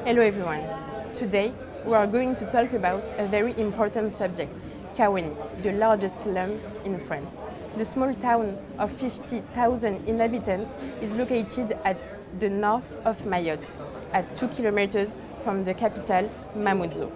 Hello everyone. Today we are going to talk about a very important subject, Kawani, the largest slum in France. The small town of 50,000 inhabitants is located at the north of Mayotte, at 2 kilometers from the capital, Mamoudzou.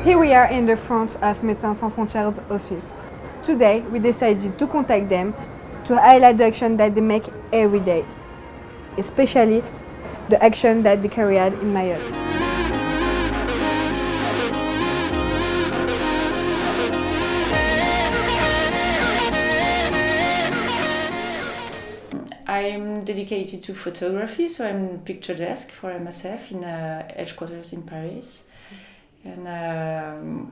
Here we are in the front of Médecins Sans Frontières office. Today we decided to contact them to highlight the action that they make every day, especially the action that they carry out in Mayotte. I'm dedicated to photography, so I'm picture desk for MSF in headquarters in Paris. And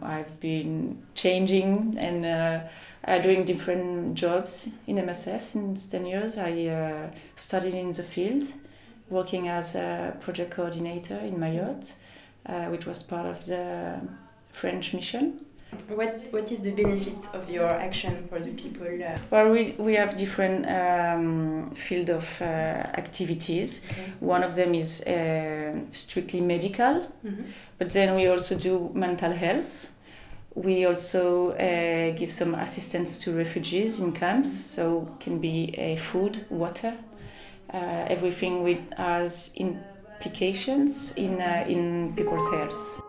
I've been changing and doing different jobs in MSF since 10 years. I studied in the field, working as a project coordinator in Mayotte, which was part of the French mission. What is the benefit of your action for the people? Well, we have different field of activities. Okay. One of them is strictly medical, but then we also do mental health. We also give some assistance to refugees in camps, so can be food, water, everything with has implications in people's health.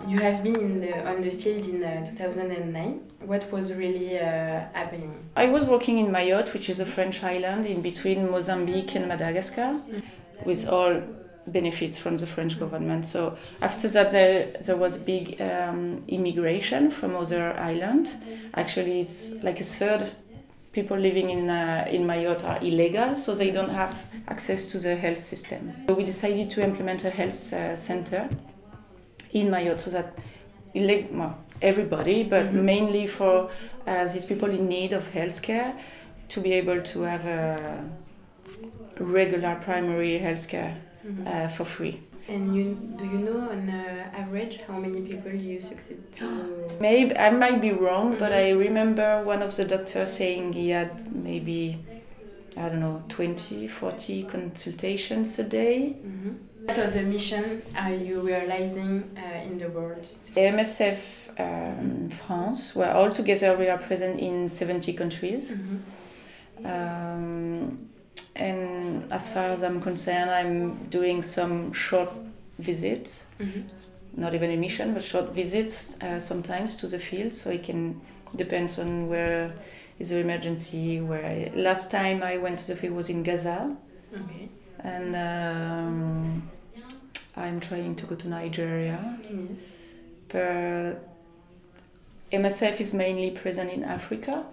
You have been on the field in 2009. What was really happening? I was working in Mayotte, which is a French island in between Mozambique and Madagascar, with all benefits from the French government. So after that, there was big immigration from other islands. Actually, it's like a third people living in Mayotte are illegal, so they don't have access to the health system. So we decided to implement a health center in Mayotte, so that everybody, but mainly for these people in need of healthcare, to be able to have a regular primary healthcare for free. And do you know on average how many people you succeed to? Maybe I might be wrong, but I remember one of the doctors saying he had maybe, I don't know, 20, 40 consultations a day. What other mission are you realizing in the world? MSF France, where all together we are present in 70 countries. And as far as I'm concerned, I'm doing some short visits, not even a mission, but short visits sometimes to the field, so it can depends on where is the emergency. Where last time I went to the field was in Gaza. Okay. And I'm trying to go to Nigeria. Yes. But MSF is mainly present in Africa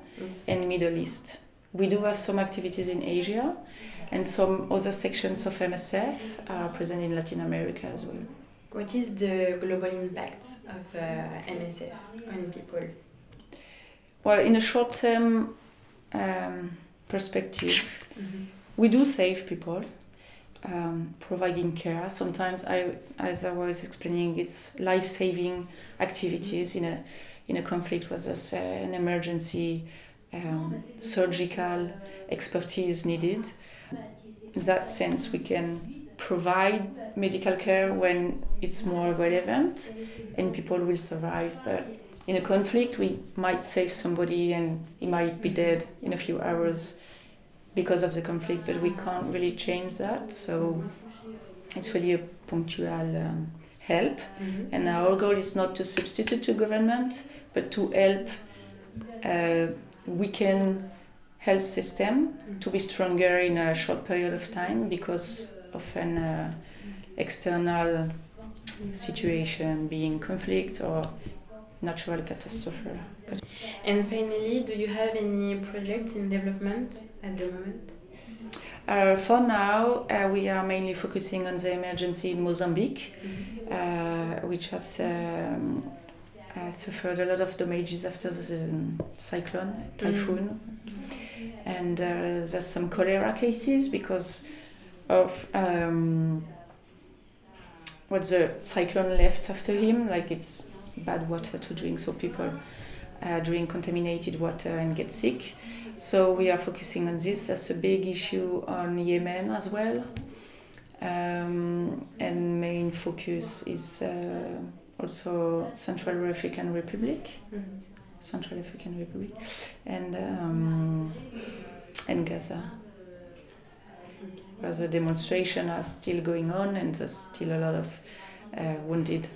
and Middle East. We do have some activities in Asia, and some other sections of MSF are present in Latin America as well. What is the global impact of MSF on people? Well, in a short-term perspective, we do save people, providing care. Sometimes, as I was explaining, it's life-saving activities in a conflict, whether it's an emergency, surgical expertise needed. In that sense, we can provide medical care when it's more relevant and people will survive. But in a conflict, we might save somebody and he might be dead in a few hours because of the conflict, but we can't really change that. So it's really a punctual help. And our goal is not to substitute to government, but to help weaken health system to be stronger in a short period of time because of an external situation, being conflict or natural catastrophe. And finally, do you have any project in development at the moment? For now, we are mainly focusing on the emergency in Mozambique, which has suffered a lot of damages after the typhoon. And there's some cholera cases because of what the cyclone left after him, like it's bad water to drink, so people drink contaminated water and get sick. So we are focusing on this. That's a big issue on Yemen as well. And main focus is also Central African Republic, and Gaza, where the demonstrations are still going on and there's still a lot of wounded.